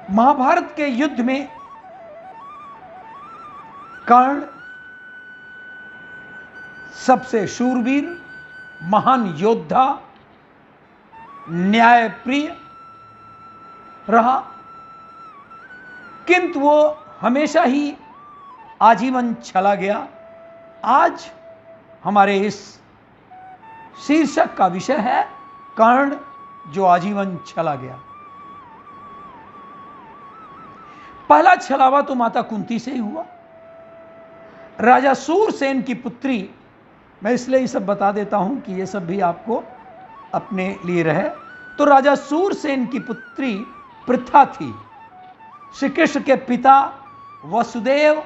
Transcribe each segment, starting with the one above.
महाभारत के युद्ध में कर्ण सबसे शूरवीर, महान योद्धा, न्यायप्रिय रहा, किंतु वो हमेशा ही आजीवन चला गया। आज हमारे इस शीर्षक का विषय है कर्ण जो आजीवन चला गया। पहला छलावा तो माता कुंती से ही हुआ। राजा सूरसेन की पुत्री, मैं इसलिए ये सब बता देता हूं कि ये सब भी आपको अपने लिए रहे। तो राजा सूरसेन की पुत्री पृथा थी। श्री कृष्ण के पिता वासुदेव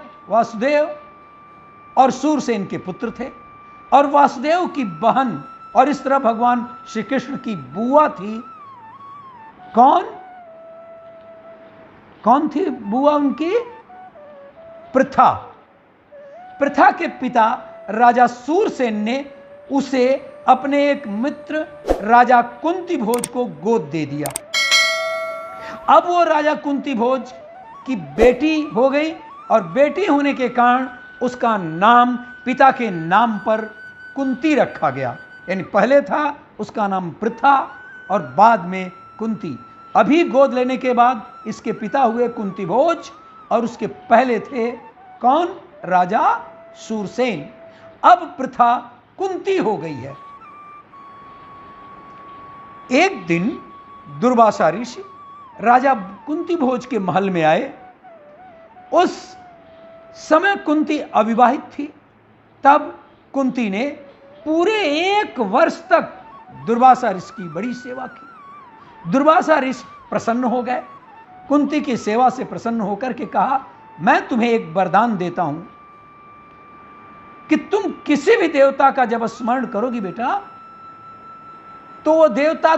और सूरसेन के पुत्र थे, और वासुदेव की बहन और इस तरह भगवान श्री कृष्ण की बुआ थी। कौन थी बुआ उनकी? पृथा। पृथा के पिता राजा सूरसेन ने उसे अपने एक मित्र राजा कुंती भोज को गोद दे दिया। अब वो राजा कुंती भोज की बेटी हो गई, और बेटी होने के कारण उसका नाम पिता के नाम पर कुंती रखा गया। यानी पहले था उसका नाम पृथा और बाद में कुंती। अभी गोद लेने के बाद इसके पिता हुए कुंती भोज, और उसके पहले थे कौन? राजा सूरसेन। अब पृथा कुंती हो गई है। एक दिन दुर्वासा ऋषि राजा कुंती भोज के महल में आए। उस समय कुंती अविवाहित थी। तब कुंती ने पूरे 1 वर्ष तक दुर्वासा ऋषि की बड़ी सेवा की। दुर्वासा ऋषि प्रसन्न हो गए। कुंती की सेवा से प्रसन्न होकर के कहा, मैं तुम्हें एक वरदान देता हूं कि तुम किसी भी देवता का जब स्मरण करोगी बेटा, तो वो देवता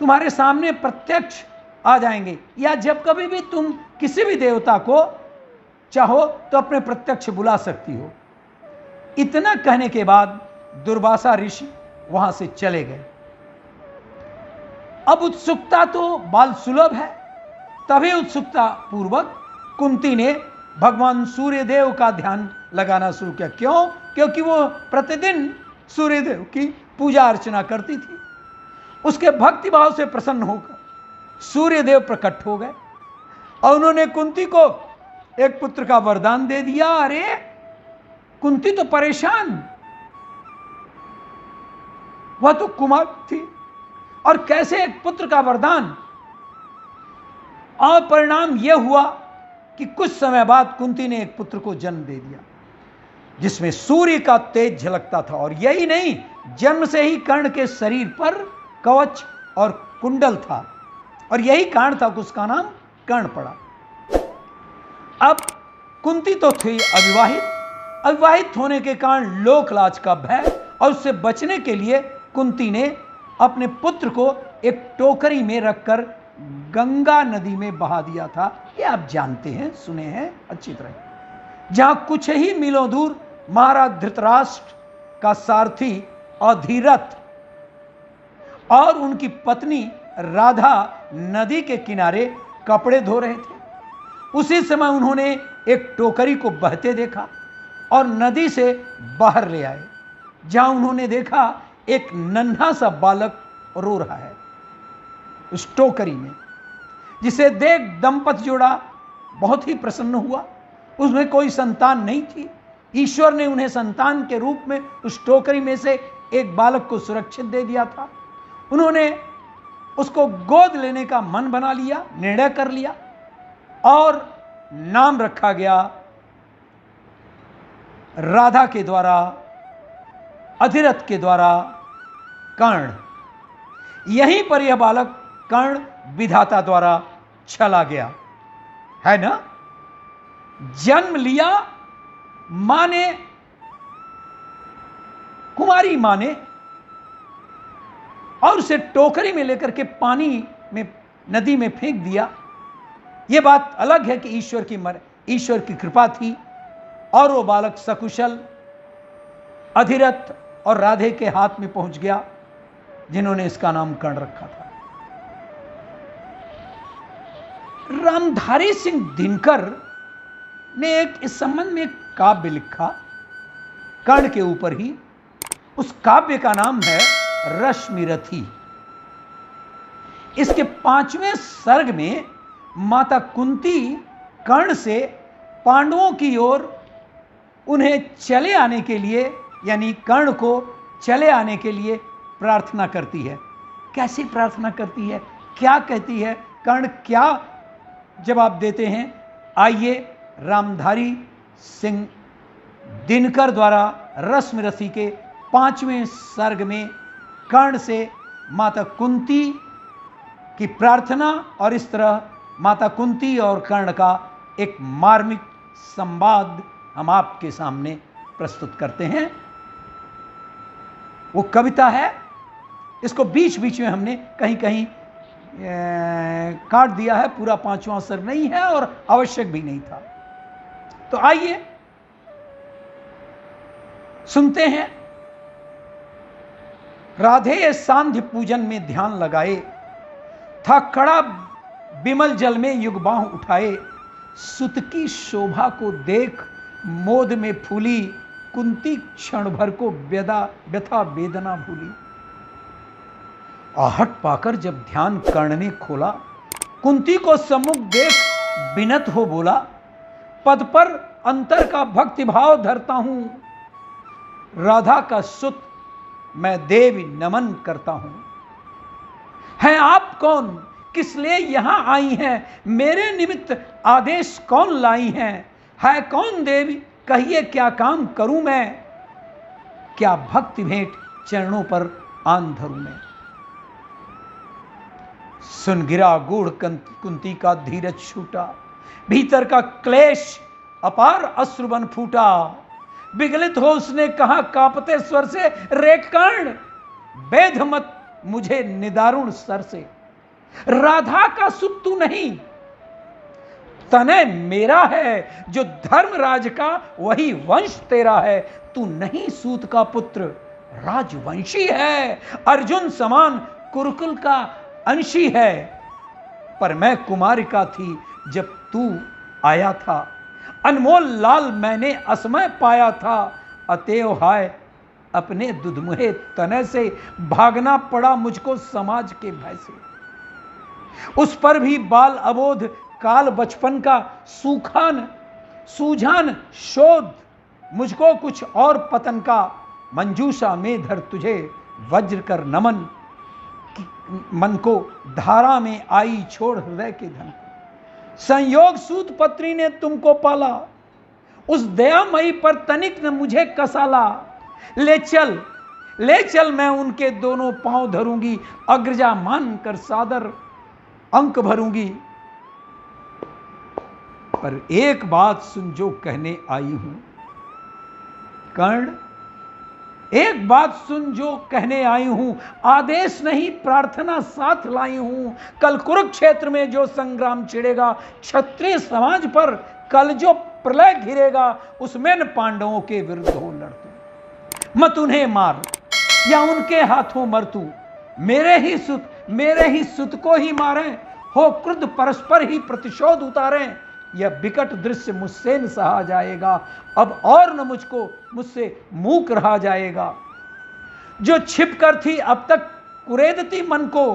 तुम्हारे सामने प्रत्यक्ष आ जाएंगे, या जब कभी भी तुम किसी भी देवता को चाहो तो अपने प्रत्यक्ष बुला सकती हो। इतना कहने के बाद दुर्वासा ऋषि वहां से चले गए। अब उत्सुकता तो बाल सुलभ है, तभी उत्सुकता पूर्वक कुंती ने भगवान सूर्यदेव का ध्यान लगाना शुरू किया। क्यों? क्योंकि वो प्रतिदिन सूर्यदेव की पूजा अर्चना करती थी। उसके भक्ति भाव से प्रसन्न होकर सूर्यदेव प्रकट हो गए, और उन्होंने कुंती को एक पुत्र का वरदान दे दिया। अरे कुंती तो परेशान, वह तो कुमार थी, और कैसे एक पुत्र का वरदान। और परिणाम यह हुआ कि कुछ समय बाद कुंती ने एक पुत्र को जन्म दे दिया, जिसमें सूर्य का तेज झलकता था। और यही नहीं, जन्म से ही कर्ण के शरीर पर कवच और कुंडल था, और यही कारण था कि उसका नाम कर्ण पड़ा। अब कुंती तो थी अविवाहित होने के कारण लोकलाज का भय, और उससे बचने के लिए कुंती ने अपने पुत्र को एक टोकरी में रखकर गंगा नदी में बहा दिया था। ये आप जानते हैं, सुने हैं अच्छी तरह। जहां कुछ ही मीलों दूर महाराज धृतराष्ट्र का सारथी अधिरथ और उनकी पत्नी राधा नदी के किनारे कपड़े धो रहे थे। उसी समय उन्होंने एक टोकरी को बहते देखा और नदी से बाहर ले आए, जहां उन्होंने देखा एक नन्हा सा बालक रो रहा है उस टोकरी में, जिसे देख दंपति जोड़ा बहुत ही प्रसन्न हुआ। उसमें कोई संतान नहीं थी। ईश्वर ने उन्हें संतान के रूप में उस टोकरी में से एक बालक को सुरक्षित दे दिया था। उन्होंने उसको गोद लेने का मन बना लिया, निर्णय कर लिया, और नाम रखा गया राधा के द्वारा, अधिरथ के द्वारा कर्ण। यहीं पर यह बालक कर्ण विधाता द्वारा चला गया है ना। जन्म लिया माने, कुमारी माने, और उसे टोकरी में लेकर के पानी में, नदी में फेंक दिया। यह बात अलग है कि ईश्वर की कृपा थी, और वो बालक सकुशल अधिरथ और राधे के हाथ में पहुंच गया, जिन्होंने इसका नाम कर्ण रखा था। रामधारी सिंह दिनकर ने इस संबंध में एक काव्य लिखा, कर्ण के ऊपर ही। उस काव्य का नाम है रश्मिरथी। इसके 5वें सर्ग में माता कुंती कर्ण से पांडवों की ओर उन्हें चले आने के लिए, यानी कर्ण को चले आने के लिए प्रार्थना करती है। कैसे प्रार्थना करती है, क्या कहती है, कर्ण क्या जवाब देते हैं, आइए रामधारी सिंह दिनकर द्वारा रश्मिरथी के 5वें सर्ग में कर्ण से माता कुंती की प्रार्थना और इस तरह माता कुंती और कर्ण का एक मार्मिक संवाद हम आपके सामने प्रस्तुत करते हैं। वो कविता है, इसको बीच बीच में हमने कहीं कहीं काट दिया है, पूरा 5वां सर्ग नहीं है और आवश्यक भी नहीं था। तो आइए सुनते हैं। राधे सांध्य पूजन में ध्यान लगाए, था खड़ा बिमल जल में युगबाह उठाए, सुत की शोभा को देख मोद में फूली, कुंती क्षण भर को व्यथा वेदना भूली। आहट पाकर जब ध्यान कर्ण ने खोला, कुंती को सम्मुख देख बिनत हो बोला, पद पर अंतर का भक्ति भाव धरता हूं, राधा का सुत मैं देवी नमन करता हूं। हैं आप कौन, किस लिए यहां आई हैं, मेरे निमित्त आदेश कौन लाई हैं, है कौन देवी कहिए क्या काम करूं मैं, क्या भक्ति भेंट चरणों पर आन धरूं मैं। सुन गिरा गूढ़ कुंती का धीरज छूटा, भीतर का क्लेश अपार अश्रु बन फूटा, विगलित हो उसने कहा कांपते स्वर से, रे कर्ण वेध मत मुझे निदारुण सर से, राधा का सुत तू नहीं, तने मेरा है, जो धर्मराज का वही वंश तेरा है, तू नहीं सूत का पुत्र राजवंशी है, अर्जुन समान कुरुकुल का अंशी है, पर मैं कुमारिका थी जब तू आया था, अनमोल लाल मैंने असमय पाया था, अतएव हाय अपने दुधमुहे तने से, भागना पड़ा मुझको समाज के भय से। उस पर भी बाल अबोध काल बचपन का सूझान शोध, मुझको कुछ और पतन का, मंजूषा में धर तुझे वज्र कर नमन, मन को धारा में आई छोड़ हृदय के धन। संयोग सूत पत्री ने तुमको पाला, उस दयामयी पर तनिक न मुझे कसाला, ले चल मैं उनके दोनों पांव धरूंगी, अग्रजा मान कर सादर अंक भरूंगी। पर एक बात सुन जो कहने आई हूं, कर्ण एक बात सुन जो कहने आई हूं, आदेश नहीं प्रार्थना साथ लाई हूं, कल कुरुक्षेत्र में जो संग्राम छिड़ेगा, क्षत्रिय समाज पर कल जो प्रलय घिरेगा, उसमें न पांडवों के विरुद्ध हो लड़तू, मत उन्हें मार या उनके हाथों मर तू, मेरे ही सुत को ही मारें, हो क्रुद्ध परस्पर ही प्रतिशोध उतारें, यह विकट दृश्य मुझसे न सहा जाएगा, अब और न मुझसे मूक रहा जाएगा। जो छिप कर थी अब तक कुरेदती मन को,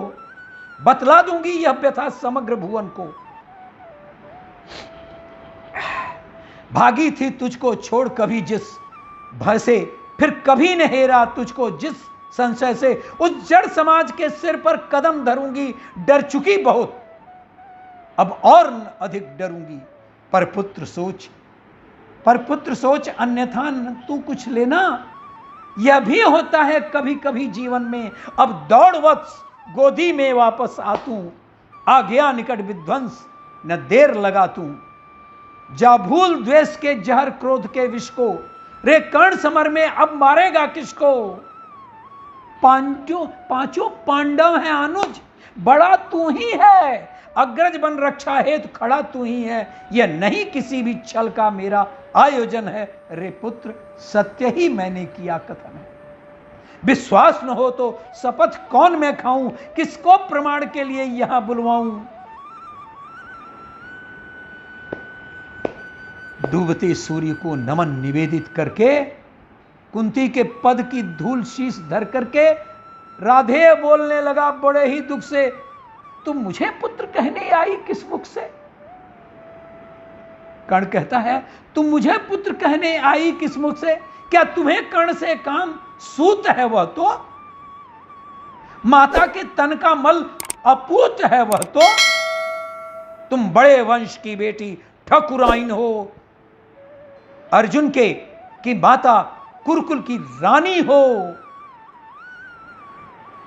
बतला दूंगी यह व्यथा समग्र भुवन को। भागी थी तुझको छोड़ कभी जिस भय से, फिर कभी न हेरा तुझको जिस संशय से, उस जड़ समाज के सिर पर कदम धरूंगी, डर चुकी बहुत अब और अधिक डरूंगी, पर पुत्र सोच अन्यथा न तू कुछ लेना, यह भी होता है कभी कभी जीवन में, अब दौड़वत्स गोदी में वापस आतू, आ गया निकट विध्वंस न देर लगा तू, जा भूल द्वेष के जहर क्रोध के विष को, रे कर्ण समर में अब मारेगा किसको। पांचों पांडव हैं अनुज, बड़ा तू ही है, अग्रज बन रक्षा हेतु खड़ा तू ही है, यह नहीं किसी भी छल का मेरा आयोजन है, रे पुत्र सत्य ही मैंने किया कथन है। विश्वास न हो तो शपथ कौन मैं खाऊं, किसको प्रमाण के लिए यहां बुलवाऊं। डूबते सूर्य को नमन निवेदित करके, कुंती के पद की धूल शीश धर करके राधे बोलने लगा बड़े ही दुख से, तुम मुझे पुत्र कहने आई किस मुख से? कर्ण कहता है, तुम मुझे पुत्र कहने आई किस मुख से? क्या तुम्हें कर्ण से काम सूत है वह तो? माता के तन का मल अपूत है वह तो? तुम बड़े वंश की बेटी ठकुराइन हो, अर्जुन के की माता कुरुकुल की रानी हो।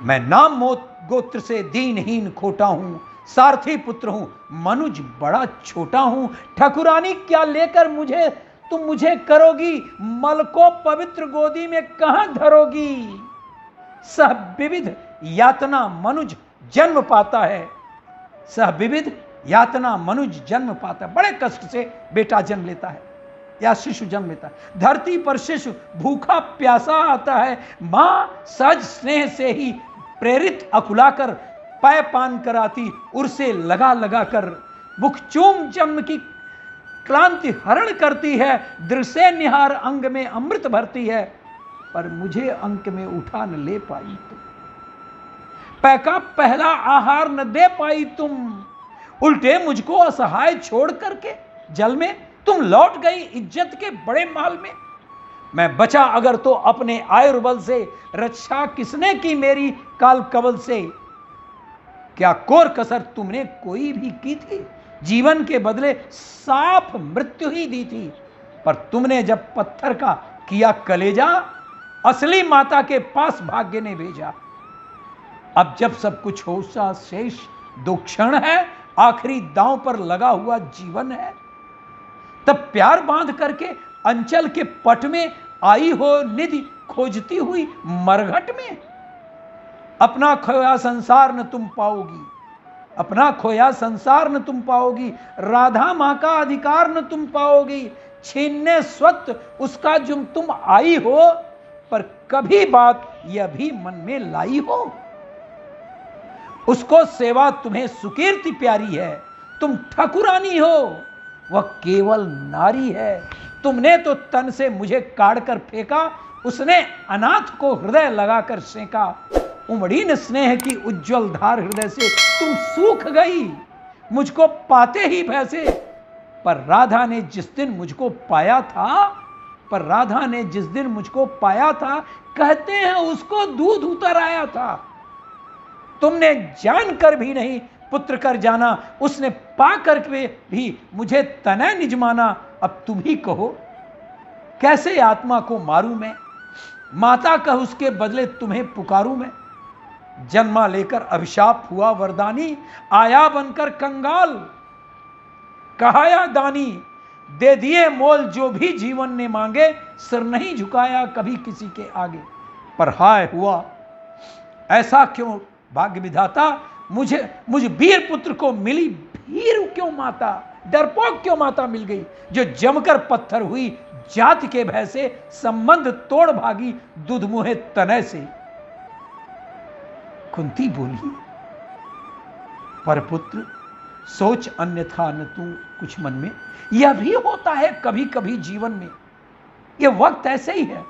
मैं नाम मोत गोत्र से दीनहीन खोटा हूं, सारथी पुत्र हूं, मनुज बड़ा छोटा हूं। ठकुरानी क्या लेकर तुम मुझे करोगी? मल को पवित्र गोदी में कहां धरोगी? सह विविध यातना मनुज जन्म पाता है, सह विविध यातना मनुज जन्म पाता है। बड़े कष्ट से बेटा जन्म लेता है या शिशु जन्म लेता है। धरती पर शिशु भूखा प्यासा आता है, मां सहज स्नेह से ही प्रेरित अकुलाकर पाय पान कराती, उर्से लगा लगा कर मुख चूम जन्म की क्लांति हरण करती है। दृश्य निहार अंग में अमृत भरती है, पर मुझे अंक में उठा न ले पाई तुम। पै का पहला आहार न दे पाई तुम, उल्टे मुझको असहाय छोड़ करके जल में तुम लौट गई इज्जत के बड़े महल में। मैं बचा अगर तो अपने आयुर्बल से, रक्षा किसने की मेरी काल कबल से? क्या कोर कसर तुमने कोई भी की थी? जीवन के बदले साफ मृत्यु ही दी थी। पर तुमने जब पत्थर का किया कलेजा, असली माता के पास भाग्य ने भेजा। अब जब सब कुछ होशा शेष दो क्षण है, आखिरी दांव पर लगा हुआ जीवन है, तब प्यार बांध करके अंचल के पट में आई हो निधि खोजती हुई मरघट में। अपना खोया संसार न तुम पाओगी, अपना खोया संसार न तुम पाओगी। राधा मां का अधिकार न तुम पाओगी, छीनने स्वत उसका जो तुम आई हो। पर कभी बात यह भी मन में लाई हो, उसको सेवा तुम्हें सुकीर्ति प्यारी है। तुम ठकुरानी हो, वह केवल नारी है। तुमने तो तन से मुझे काढ़ कर फेंका, उसने अनाथ को हृदय लगाकर सेंका। उमड़ी न स्नेह की उज्जवल धार हृदय से तुम सूख गई, मुझको पाते ही भैसे। पर राधा ने जिस दिन मुझको पाया था, पर राधा ने जिस दिन मुझको पाया था, कहते हैं उसको दूध उतर आया था। तुमने जानकर भी नहीं पुत्र कर जाना, उसने पाकर के भी मुझे तनय निज माना। अब तुम ही कहो कैसे आत्मा को मारूं मैं? माता कह उसके बदले तुम्हें पुकारूं मैं। जन्मा लेकर अभिशाप हुआ वरदानी, आया बनकर कंगाल कहाया दानी। दे दिए मोल जो भी जीवन ने मांगे, सिर नहीं झुकाया कभी किसी के आगे। पर हाय हुआ ऐसा क्यों भाग्य विधाता, मुझ वीर पुत्र को मिली भीर क्यों माता, डरपोक क्यों माता मिल गई, जो जमकर पत्थर हुई जाति के भय से, संबंध तोड़ भागी दूध मुहे तनय से। कुंती बोली, पर पुत्र सोच अन्यथा न तू कुछ मन में। यह भी होता है कभी कभी जीवन में, यह वक्त ऐसे ही है,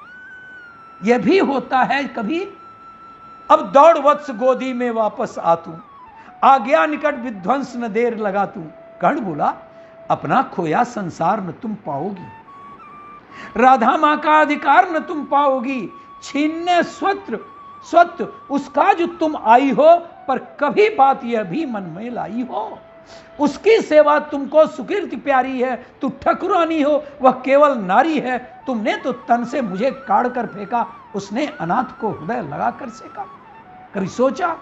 यह भी होता है कभी। अब दौड़ वत्स गोदी में वापस आ तू, आ गया निकट विध्वंस न देर लगा तू। कर्ण बोला, अपना खोया संसार न तुम पाओगी, राधा मां का अधिकार न तुम पाओगी। छीनने स्वत उसका जो तुम आई हो, पर कभी बात यह भी मन में लाई हो। उसकी सेवा तुमको सुकीर्ति प्यारी है। तू ठकुरानी हो, वह केवल नारी है। तुमने तो तन से मुझे काढ़ कर फेंका, उसने अनाथ को हृदय लगाकर सेका। कभी सोचा?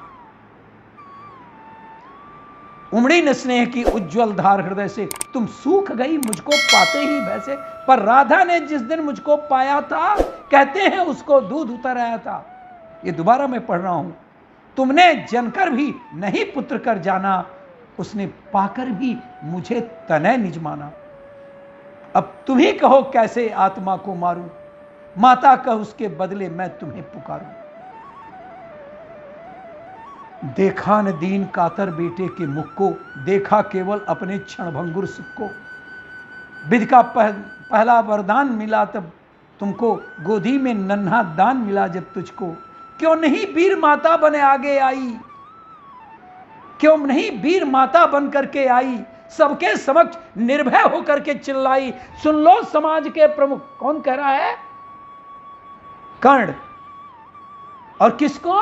उमड़ी न स्नेह की उज्जवल धार हृदय से, तुम सूख गई मुझको पाते ही वैसे। पर राधा ने जिस दिन मुझको पाया था, कहते हैं उसको दूध उतर आया था। ये दोबारा मैं पढ़ रहा हूं। तुमने जनकर भी नहीं पुत्र कर जाना, उसने पाकर भी मुझे तनय निज माना। अब तुम ही कहो कैसे आत्मा को मारूं, माता कह उसके बदले मैं तुम्हें पुकारूं। देखा न दीन कातर बेटे के मुख को, देखा केवल अपने क्षणभंगुर सुख को। विधि का पहला वरदान मिला तब तुमको, गोदी में नन्हा दान मिला जब तुझको, क्यों नहीं वीर माता बने आगे आई, क्यों नहीं वीर माता बन करके आई, सबके समक्ष निर्भय होकर के चिल्लाई। सुन लो समाज के प्रमुख, कौन कह रहा है? कर्ण। और किसको?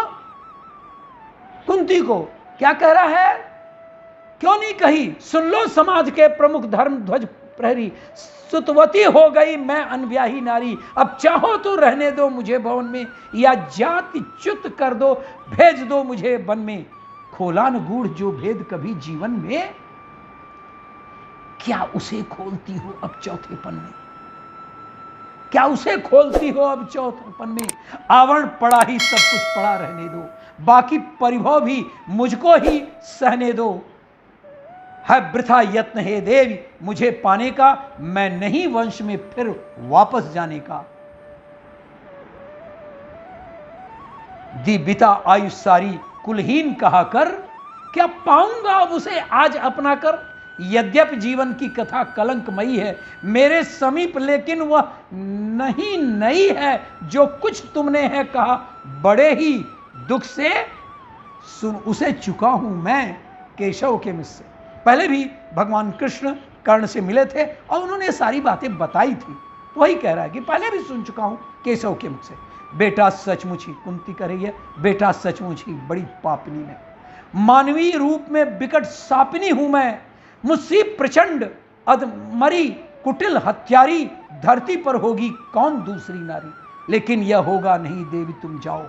कुंती को। क्या कह रहा है? क्यों नहीं कही? सुन लो समाज के प्रमुख धर्म ध्वज प्रहरी, सुतवती हो गई मैं अनब्याही नारी, अब चाहो तो रहने दो मुझे भवन में, या जाति च्युत कर दो, भेज दो मुझे वन में। खोला न गूढ़ जो भेद कभी जीवन में, क्या उसे खोलती हो अब चौथे पन में, क्या उसे खोलती हो अब चौथे पन में। आवरण पड़ा ही सब कुछ पड़ा रहने दो, बाकी परिभव भी मुझको ही सहने दो। है वृथा यत्न हे देवी मुझे पाने का, मैं नहीं वंश में फिर वापस जाने का। दिव्यता आयु सारी कुलहीन कहा कर, क्या पाऊंगा अब उसे आज अपना कर। यद्यपि जीवन की कथा कलंकमयी है मेरे समीप, लेकिन वह नहीं नई है जो कुछ तुमने है कहा, बड़े ही दुख से सुन उसे चुका हूं मैं केशव के मुझ से। पहले भी भगवान कृष्ण कर्ण से मिले थे और उन्होंने सारी बातें बताई थी, तो वही कह रहा है कि पहले भी सुन चुका हूं केशव के मुख से। बेटा सचमुच ही, कुंती कह रही है, बेटा सचमुच ही बड़ी पापनी है, मानवीय रूप में विकट सापिनी हूं मैं, मुझसे प्रचंड अधमरी कुटिल हत्यारी, धरती पर होगी कौन दूसरी नारी। लेकिन यह होगा नहीं देवी तुम जाओ,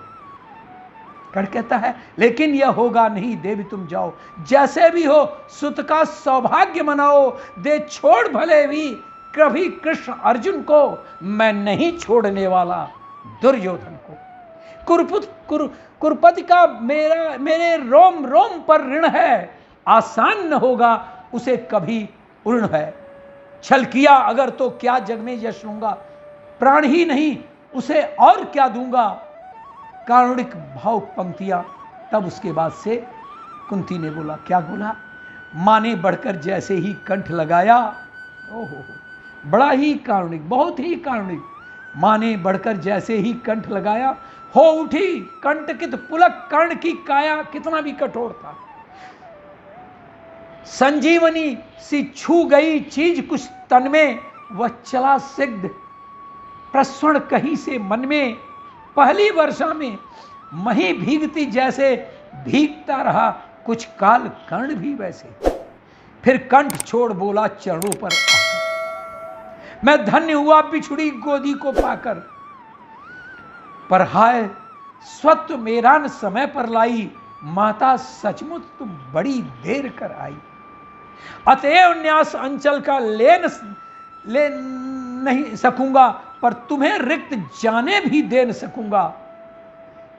कर्ण कहता है लेकिन यह होगा नहीं देवी तुम जाओ, जैसे भी हो सुत का सौभाग्य मनाओ, दे छोड़ भले भी कभी कृष्ण अर्जुन को, मैं नहीं छोड़ने वाला दुर्योधन को। कुरुपति का मेरे रोम रोम पर ऋण है, आसान न होगा उसे कभी उर्ण है। छल किया अगर तो क्या जग में यश लूंगा, प्राण ही नहीं उसे और क्या दूंगा। कारुणिक भाव पंक्तियां। तब उसके बाद से कुंती ने बोला, क्या बोला? मां ने बढ़कर जैसे ही कंठ लगाया, ओहो बड़ा ही कारुणिक, बहुत ही कारुणिक। मां ने बढ़कर जैसे ही कंठ लगाया, हो उठी कंटकित पुलक कर्ण की काया। कितना भी कठोर था, संजीवनी सी छू गई चीज कुछ तन में, वह चला सिग्ध प्रस्वण कहीं से मन में। पहली वर्षा में मही भीगती जैसे भीगता रहा कुछ काल कर्ण भी वैसे। फिर कंठ छोड़ बोला चरणों पर आकर, मैं धन्य हुआ बिछुड़ी गोदी को पाकर। पर हाय स्वत्व मेरा न समय पर लाई, माता सचमुच तुम बड़ी देर कर आई। अतएव न्यास अंचल का ले नहीं सकूंगा, पर तुम्हें रिक्त जाने भी दे न सकूंगा।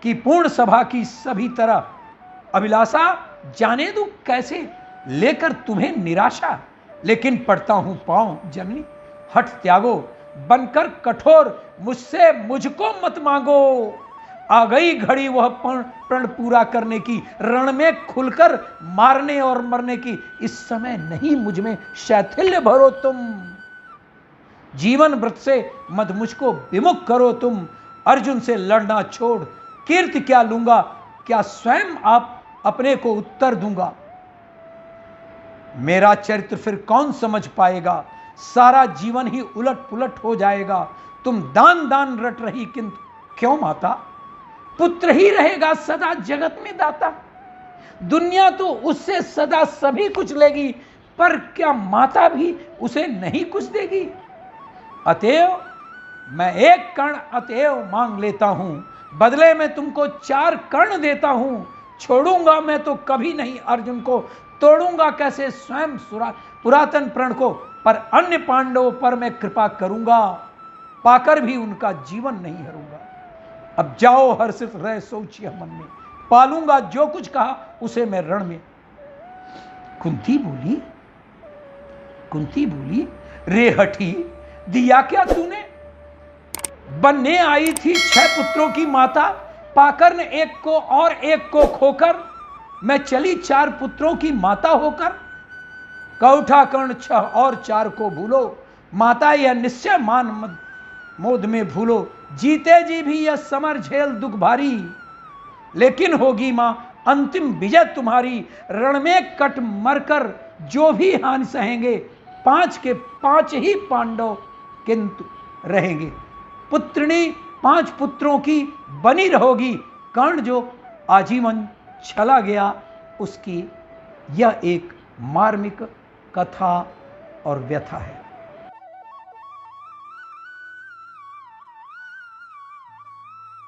कि पूर्ण सभा की सभी तरह अभिलाषा, जाने दूं कैसे लेकर तुम्हें निराशा। लेकिन पढ़ता हूं पांव जननी हट त्यागो, बनकर कठोर मुझसे मुझको मत मांगो। आ गई घड़ी वह प्रण पूरा करने की, रण में खुलकर मारने और मरने की। इस समय नहीं मुझ में शैथिल्य भरो तुम, जीवन व्रत से मत मुझको विमुख करो तुम। अर्जुन से लड़ना छोड़ कीर्ति क्या लूंगा, क्या स्वयं आप अपने को उत्तर दूंगा। मेरा चरित्र फिर कौन समझ पाएगा, सारा जीवन ही उलट पुलट हो जाएगा। तुम दान दान रट रही किंतु क्यों माता, पुत्र ही रहेगा सदा जगत में दाता। दुनिया तो उससे सदा सभी कुछ लेगी, पर क्या माता भी उसे नहीं कुछ देगी। अतएव मैं एक कर्ण अतएव मांग लेता हूं, बदले में तुमको 4 कर्ण देता हूं। छोड़ूंगा मैं तो कभी नहीं अर्जुन को, तोड़ूंगा कैसे स्वयं पुरातन प्रण को। पर अन्य पांडवों पर मैं कृपा करूंगा, पाकर भी उनका जीवन नहीं हरूंगा। अब जाओ हर्षित रह सोचिए मन में, पालूंगा जो कुछ कहा उसे मैं रण में। कुंती बोली रे हठी दिया क्या तूने, बनने आई थी 6 पुत्रों की माता, पाकर ने एक को और एक को खोकर, मैं चली 4 पुत्रों की माता होकर। कौठा कर्ण 6 और 4 को भूलो, माता यह निश्चय मान मत मोद में भूलो, जीते जी भी यह समर झेल दुख भारी, लेकिन होगी मां अंतिम विजय तुम्हारी, रण में कट मरकर जो भी हानि सहेंगे, 5 के 5 ही पांडव किंतु रहेंगे। पुत्रिणी 5 पुत्रों की बनी रहोगी, कर्ण जो आजीवन चला गया उसकी यह एक मार्मिक कथा और व्यथा है।